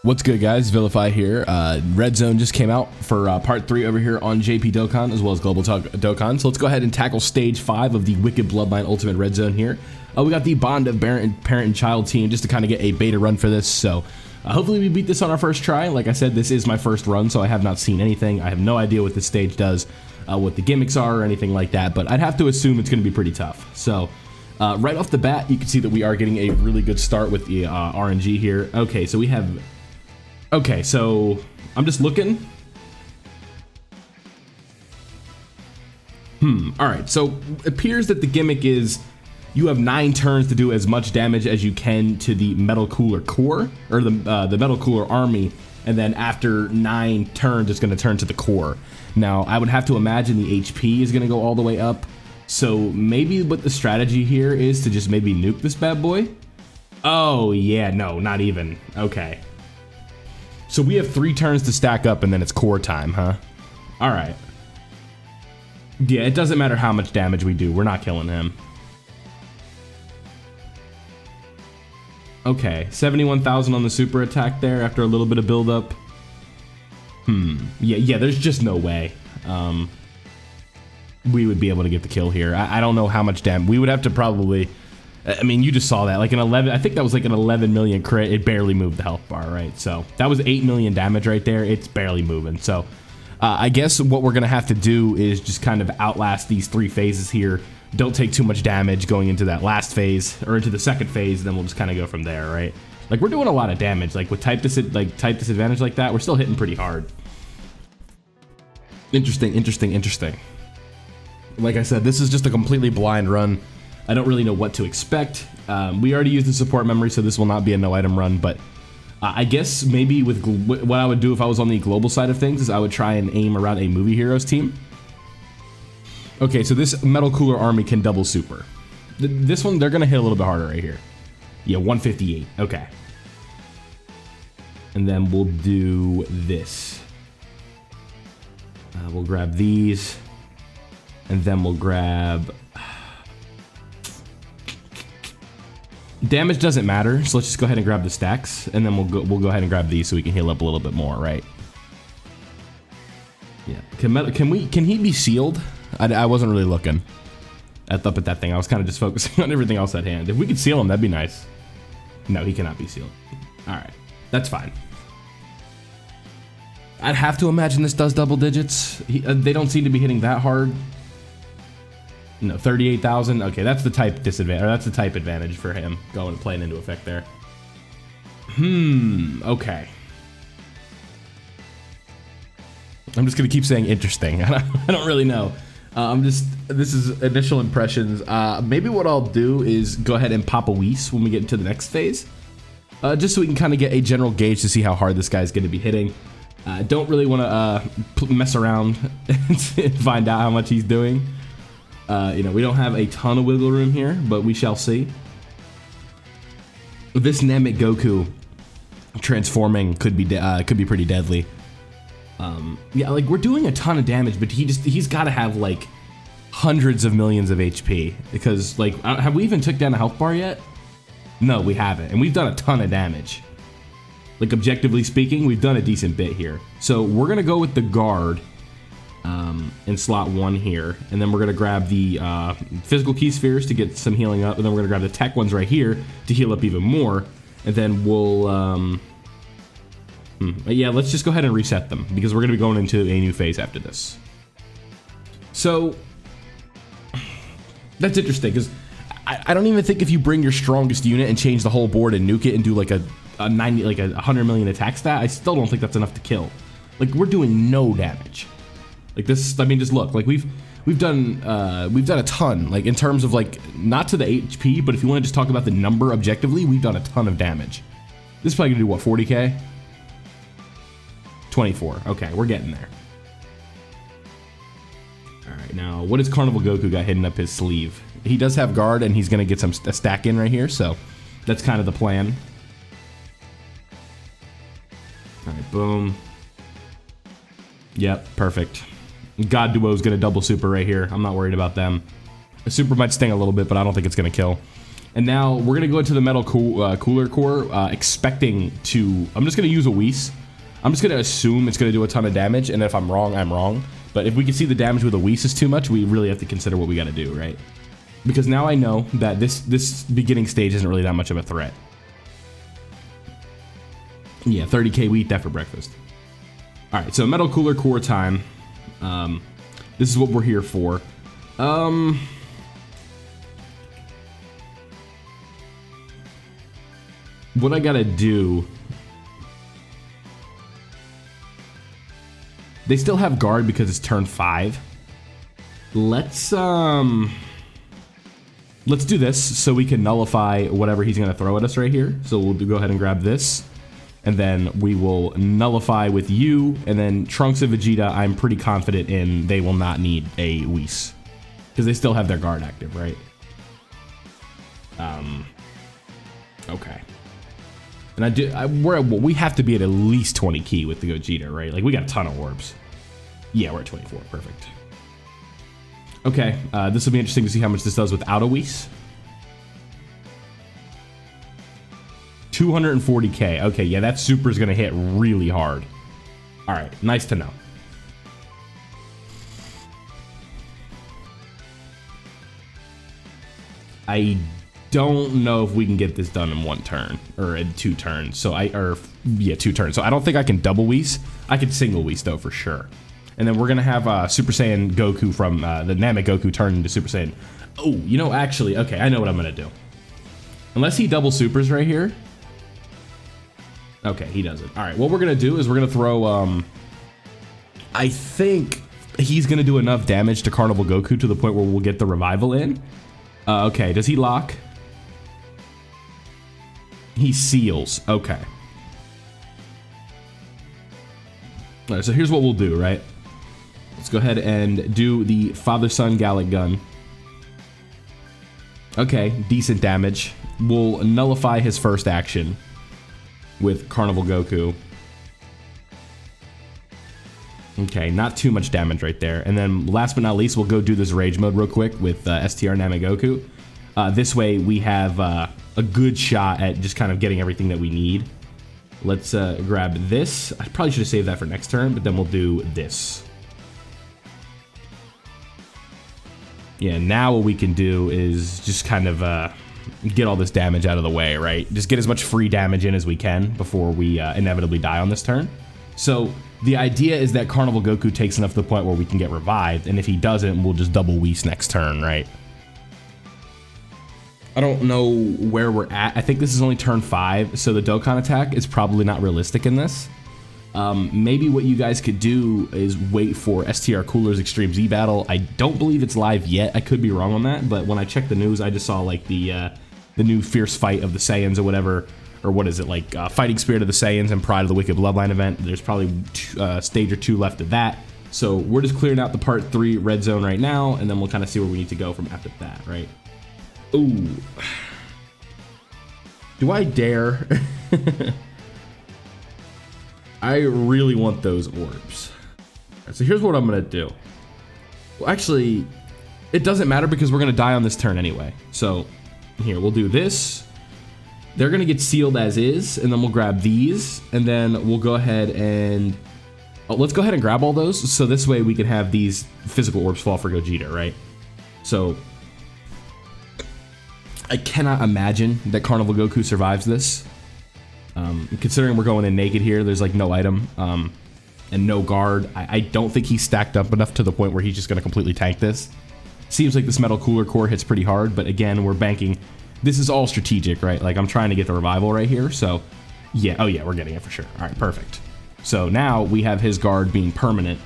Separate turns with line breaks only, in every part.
What's good, guys? Vilify here. Red Zone just came out for part 3 over here on JP Dokkan as well as Global Dokkan. So let's go ahead and tackle stage 5 of the Wicked Bloodline Ultimate Red Zone here. We got the Bond of Parent and Child team just to kind of get a beta run for this. So hopefully we beat this on our first try. Like I said, this is my first run, so I have not seen anything. I have no idea what this stage does, what the gimmicks are or anything like that, but I'd have to assume it's going to be pretty tough. So right off the bat, you can see that we are getting a really good start with the RNG here. Okay, so we have... Okay, so I'm just looking. Alright, so it appears that the gimmick is you have 9 turns to do as much damage as you can to the Metal Cooler core, or the Metal Cooler army, and then after 9 turns, it's going to turn to the core. Now, I would have to imagine the HP is going to go all the way up, so maybe what the strategy here is to just maybe nuke this bad boy? Oh, yeah, no, not even. Okay. So we have 3 turns to stack up and then it's core time, huh? Alright. Yeah, it doesn't matter how much damage we do. We're not killing him. Okay, 71,000 on the super attack there after a little bit of build up. Yeah, there's just no way we would be able to get the kill here. I don't know how much damage. We would have to probably... I mean, you just saw that, like an 11, I think that was like an 11 million crit. It barely moved the health bar, right? So that was 8 million damage right there. It's barely moving. So I guess what we're going to have to do is just kind of outlast these 3 phases here. Don't take too much damage going into that last phase or into the second phase. And then we'll just kind of go from there, right? Like we're doing a lot of damage, like with type disadvantage like that. We're still hitting pretty hard. Interesting. Like I said, this is just a completely blind run. I don't really know what to expect. We already used the support memory, so this will not be a no item run, but I guess maybe with what I would do if I was on the global side of things is I would try and aim around a Movie Heroes team. Okay, so this Metal Cooler army can double super. This one, they're going to hit a little bit harder right here. Yeah, 158. Okay. And then we'll do this. We'll grab these. And then we'll grab... Damage doesn't matter, so let's just go ahead and grab the stacks, and then we'll go ahead and grab these so we can heal up a little bit more, right? Yeah. Can he be sealed? I wasn't really looking up at that thing. I was kind of just focusing on everything else at hand. If we could seal him, that'd be nice. No, he cannot be sealed. All right, that's fine. I'd have to imagine this does double digits. They don't seem to be hitting that hard. No, 38,000. Okay, that's the type disadvantage, or that's the type advantage for him playing into effect there. Okay. I'm just gonna keep saying interesting. I don't really know. This is initial impressions. Maybe what I'll do is go ahead and pop a Whis when we get into the next phase, just so we can kind of get a general gauge to see how hard this guy's gonna be hitting. Don't really want to mess around and find out how much he's doing. You know, we don't have a ton of wiggle room here, but we shall see. This Namek Goku transforming could be pretty deadly. Yeah, like we're doing a ton of damage, but he's got to have like hundreds of millions of HP because like have we even took down a health bar yet? No, we haven't, and we've done a ton of damage. Like objectively speaking, we've done a decent bit here. So we're gonna go with the guard. In slot 1 here, and then we're gonna grab the physical key spheres to get some healing up, and then we're gonna grab the tech ones right here to heal up even more, and then we'll yeah, let's just go ahead and reset them because we're gonna be going into a new phase after this. So that's interesting because I don't even think if you bring your strongest unit and change the whole board and nuke it and do like a 100 million attack stat, I still don't think that's enough to kill. Like we're doing no damage. Like this, I mean, just look. Like we've done a ton. Like in terms of like not to the HP, but if you want to just talk about the number objectively, we've done a ton of damage. This is probably gonna do what, 40k? 24. Okay, we're getting there. All right, now what has Carnival Goku got hidden up his sleeve? He does have guard, and he's gonna get a stack in right here. So that's kind of the plan. All right, boom. Yep, perfect. God Duo's gonna double super right here. I'm not worried about them. The super might sting a little bit, but I don't think it's gonna kill. And now we're going to go into the Metal Cooler Core, expecting to... I'm just going to use a Whis. I'm just going to assume it's going to do a ton of damage, and if I'm wrong, I'm wrong. But if we can see the damage with a Whis is too much, we really have to consider what we got to do, right? Because now I know that this beginning stage isn't really that much of a threat. Yeah, 30k, we eat that for breakfast. All right, so Metal Cooler Core time. This is what we're here for. What I gotta do... They still have guard because it's turn 5. Let's do this so we can nullify whatever he's gonna throw at us right here. So we'll go ahead and grab this. And then we will nullify with you, and then Trunks and Vegeta, I'm pretty confident in they will not need a Whis. Because they still have their guard active, right? Okay. And we have to be at least 20 key with the Gogeta, right? Like, we got a ton of orbs. Yeah, we're at 24, perfect. Okay, this will be interesting to see how much this does without a Whis. 240k. Okay, yeah, that super is gonna hit really hard. All right, nice to know. I don't know if we can get this done in 1 turn or in 2 turns. So 2 turns. So I don't think I can double Whis. I could single Whis though for sure. And then we're gonna have Super Saiyan Goku from the Namek Goku turn into Super Saiyan. Oh, you know, actually, okay, I know what I'm gonna do. Unless he double supers right here. Okay, he doesn't. All right, what we're gonna do is we're gonna throw, I think he's gonna do enough damage to Carnival Goku to the point where we'll get the revival in. Okay, does he lock? He seals, okay. All right, so here's what we'll do, right? Let's go ahead and do the Father-Son Gallic Gun. Okay, decent damage. We'll nullify his first action with Carnival Goku. Okay, not too much damage right there. And then last but not least, we'll go do this Rage Mode real quick with STR Namek Goku. This way we have a good shot at just kind of getting everything that we need. Let's grab this. I probably should have saved that for next turn, but then we'll do this. Yeah, now what we can do is just kind of get all this damage out of the way, right? Just get as much free damage in as we can before we inevitably die on this turn. So the idea is that Carnival Goku takes enough to the point where we can get revived, and if he doesn't, we'll just double Whis next turn, right? I don't know where we're at. I think this is only turn 5, so the Dokkan attack is probably not realistic in this. Maybe what you guys could do is wait for STR Cooler's Extreme Z battle. I don't believe it's live yet. I could be wrong on that, but when I checked the news, I just saw like the new fierce fight of the Saiyans or whatever, or what is it, like Fighting Spirit of the Saiyans and Pride of the Wicked Bloodline event. There's probably stage or 2 left of that. So we're just clearing out the part 3 red zone right now, and then we'll kind of see where we need to go from after that, right? Ooh. Do I dare? I really want those orbs. Right, so here's what I'm gonna do. Well, actually, it doesn't matter because we're gonna die on this turn anyway. So here, we'll do this. They're gonna get sealed as is, and then we'll grab these, and then we'll go ahead and... Oh, let's go ahead and grab all those, so this way we can have these physical orbs fall for Gogeta, right? So... I cannot imagine that Carnival Goku survives this. Considering we're going in naked here, there's like no item and no guard. I don't think he's stacked up enough to the point where he's just gonna completely tank this. Seems like this Metal Cooler Core hits pretty hard, but again, we're banking. This is all strategic, right? Like I'm trying to get the revival right here, so yeah, oh yeah, we're getting it for sure. All right, perfect. So now we have his guard being permanent,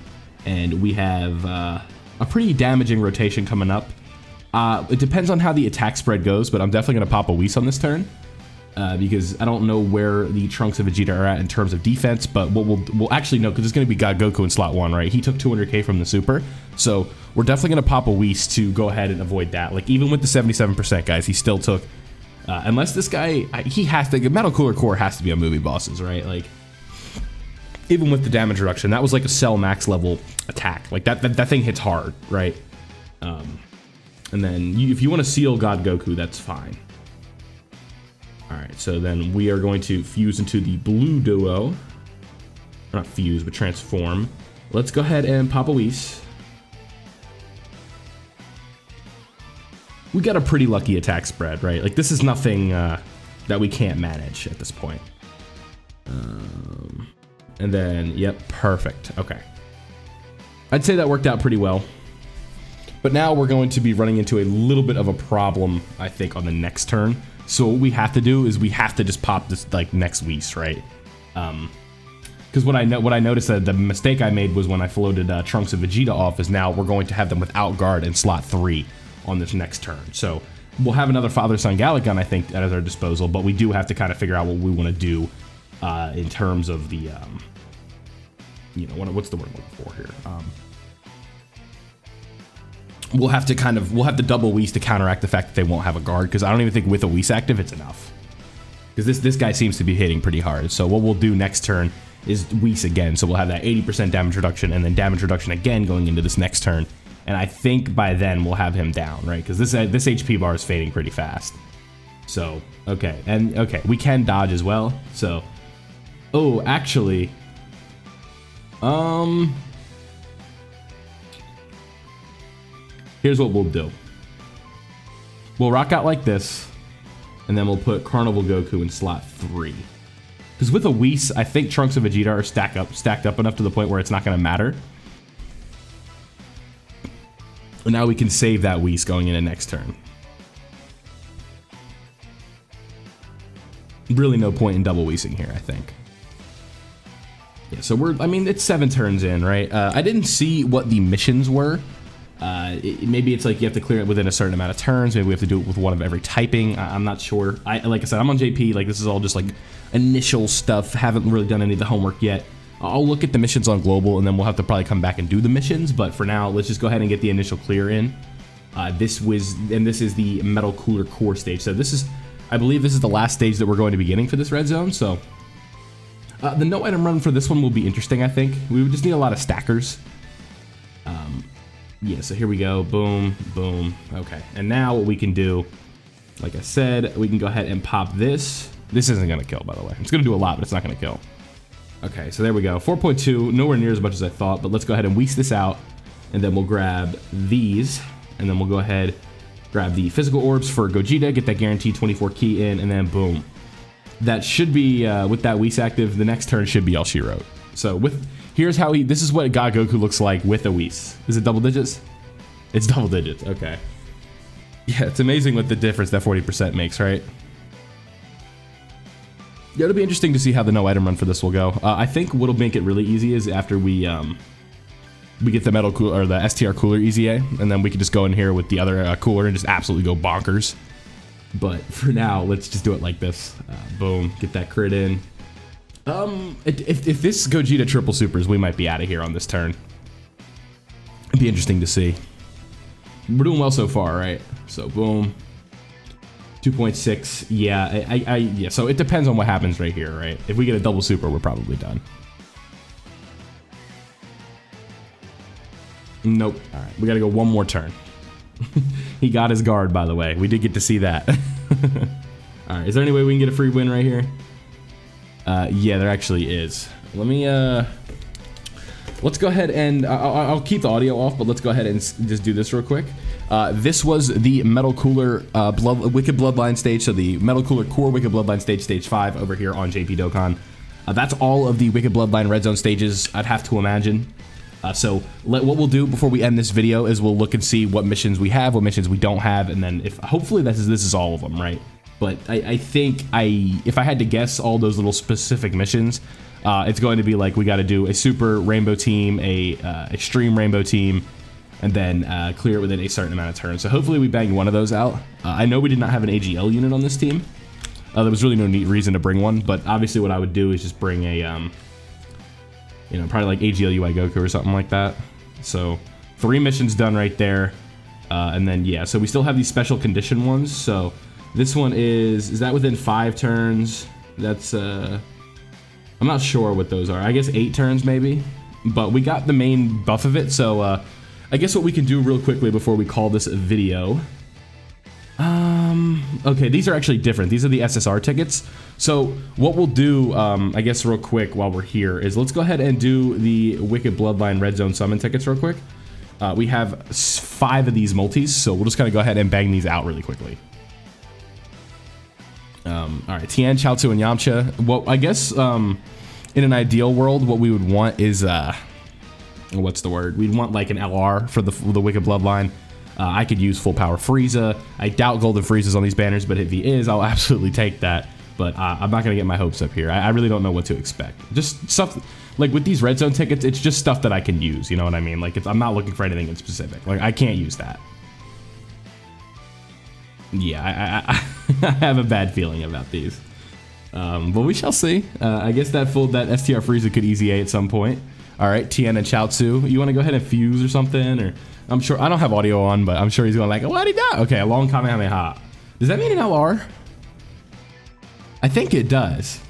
and we have a pretty damaging rotation coming up. It depends on how the attack spread goes, but I'm definitely going to pop a Whis on this turn because I don't know where the Trunks of Vegeta are at in terms of defense, but what we'll actually know, because it's going to be God Goku in slot 1, right? He took 200k from the super, so we're definitely going to pop a Whis to go ahead and avoid that. Like, even with the 77%, guys, he still took, unless this guy, he has to, Metal Cooler Core has to be on movie bosses, right? Like, even with the damage reduction, that was like a Cell max level attack. Like, that thing hits hard, right? And then if you want to seal God Goku, that's fine. so then we are going to fuse into the blue duo. Not fuse, but transform. Let's go ahead and pop a Whis. We got a pretty lucky attack spread, right? Like, this is nothing that we can't manage at this point. And then, yep, perfect. Okay. I'd say that worked out pretty well. But now we're going to be running into a little bit of a problem, I think, on the next turn. So what we have to do is we have to just pop this, like, next Whis, right? Because what I noticed that the mistake I made was when I floated Trunks and Vegeta off is now we're going to have them without guard in slot 3 on this next turn. So we'll have another Father-Son Gallic-Gun, I think, at our disposal, but we do have to kind of figure out what we want to do in terms of the, you know, what's the word I'm looking for here? We'll have to double Whis to counteract the fact that they won't have a guard, because I don't even think with a Whis active it's enough. Because this guy seems to be hitting pretty hard. So what we'll do next turn is Whis again. So we'll have that 80% damage reduction and then damage reduction again going into this next turn. And I think by then we'll have him down, right? Because this HP bar is fading pretty fast. So, okay. And, okay, we can dodge as well. So, oh, actually, here's what we'll do. We'll rock out like this, and then we'll put Carnival Goku in slot 3. Because with a Whis, I think Trunks and Vegeta are stacked up enough to the point where it's not going to matter. And now we can save that Whis going into next turn. Really no point in double Whising here, I think. Yeah, so I mean, it's 7 turns in, right? I didn't see what the missions were. Maybe it's like you have to clear it within a certain amount of turns. Maybe we have to do it with one of every typing. I'm not sure. Like I said, I'm on JP. Like, this is all just like initial stuff. Haven't really done any of the homework yet. I'll look at the missions on global, and then we'll have to probably come back and do the missions. But for now, let's just go ahead and get the initial clear in. This is the Metal Cooler Core stage. So I believe this is the last stage that we're going to be getting for this red zone. So the no item run for this one will be interesting, I think. We would just need a lot of stackers. Yeah, so here we go. Boom, boom. Okay, and now what we can do, like I said, we can go ahead and pop this. This isn't going to kill, by the way. It's going to do a lot, but it's not going to kill. Okay, so there we go. 4.2, nowhere near as much as I thought, but let's go ahead and Whis this out, and then we'll grab these, and then we'll go ahead, grab the physical orbs for Gogeta, get that guaranteed 24 key in, and then boom. That should be, with that Whis active, the next turn should be all she wrote. So here's how this is what God Goku looks like with a Whis. Is it double digits? It's double digits, okay. Yeah, it's amazing what the difference that 40% makes, right? Yeah, it'll be interesting to see how the no item run for this will go. I think what'll make it really easy is after we get the metal cooler or the STR cooler EZA, and then we can just go in here with the other cooler and just absolutely go bonkers. But for now, let's just do it like this. Boom, get that crit in. If this Gogeta triple supers, we might be out of here on this turn. It'd be interesting to see. We're doing well so far, right? So boom. 2.6, yeah, yeah, so it depends on what happens right here, right? If we get a double super, we're probably done. Nope, all right, we gotta go one more turn. He got his guard, by the way. We did get to see that. All right, is there any way we can get a free win right here? Yeah, there actually is. Let me, let's go ahead and, I'll keep the audio off, but let's go ahead and just do this real quick. This was the Metal Cooler Wicked Bloodline stage, so the Metal Cooler Core Wicked Bloodline stage 5 over here on JP Dokkan. That's all of the Wicked Bloodline Red Zone stages, I'd have to imagine. So what we'll do before we end this video is we'll look and see what missions we have, what missions we don't have, and then hopefully this is all of them, right? But I think if I had to guess all those little specific missions, it's going to be like we got to do a Super Rainbow Team, a Extreme Rainbow Team, and then clear it within a certain amount of turns. So hopefully we bang one of those out. I know we did not have an AGL unit on this team. There was really no reason to bring one, but obviously what I would do is just bring a, you know, probably like AGL UI Goku or something like that. So 3 missions done right there. And then, yeah, so we still have these special condition ones. So this one is that within 5 turns? That's, I'm not sure what those are. I guess 8 turns maybe, but we got the main buff of it. So I guess what we can do real quickly before we call this a video, Okay, these are actually different. These are the SSR tickets. So what we'll do, I guess real quick while we're here, is let's go ahead and do the Wicked Bloodline Red Zone Summon tickets real quick. We have 5 of these multis, so we'll just kind of go ahead and bang these out really quickly. All right, Tien, Chaozu, and Yamcha. Well, I guess in an ideal world, what we would want is, what's the word? We'd want like an LR for the Wicked Bloodline. I could use full power Frieza. I doubt Golden Frieza's on these banners, but if he is, I'll absolutely take that. But I'm not gonna get my hopes up here. I really don't know what to expect. Just stuff like with these Red Zone tickets, it's just stuff that I can use. You know what I mean? Like I'm not looking for anything in specific. Like I can't use that. Yeah, I have a bad feeling about these. But we shall see. I guess that STR Frieza could easy A at some point. All right, Tien and Chaozu. You want to go ahead and fuse or something? Or I'm sure I don't have audio on, but I'm sure he's going like, "What did that?" Okay, a long Kamehameha. Does that mean an LR? I think it does.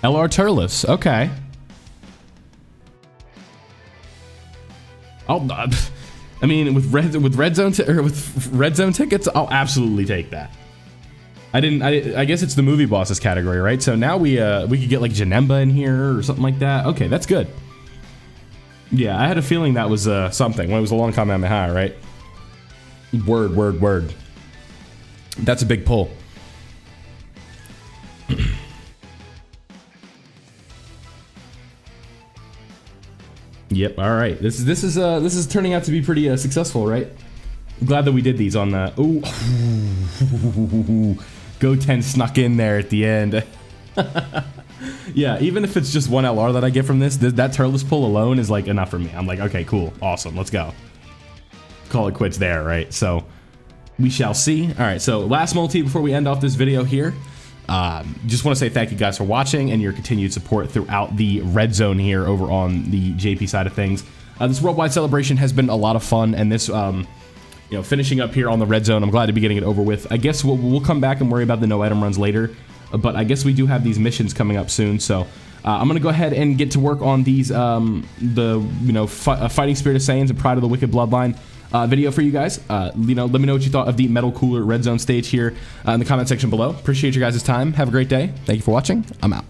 LR Turles. Okay. I mean, with red zone tickets, I'll absolutely take that. I guess it's the movie bosses category, right? So now we could get like Janemba in here or something like that. Okay, that's good. Yeah, I had a feeling that was something when it was a long Kamehameha, right? Word. That's a big pull. Yep. All right. This is turning out to be pretty successful, right? I'm glad that we did these on the. Ooh, Goten snuck in there at the end. Yeah. Even if it's just one LR that I get from this, that Turles pull alone is like enough for me. I'm like, okay, cool, awesome, let's go. Call it quits there, right? So we shall see. All right. So last multi before we end off this video here. Just want to say thank you guys for watching and your continued support throughout the Red Zone here over on the JP side of things. This worldwide celebration has been a lot of fun, and this, finishing up here on the Red Zone, I'm glad to be getting it over with. I guess we'll come back and worry about the no item runs later, but I guess we do have these missions coming up soon, so I'm gonna go ahead and get to work on these, Fighting Spirit of Saiyans and Pride of the Wicked Bloodline video for you guys. Let me know what you thought of the Metal Cooler Red Zone stage here in the comment section below. Appreciate your guys' time. Have a great day. Thank you for watching. I'm out.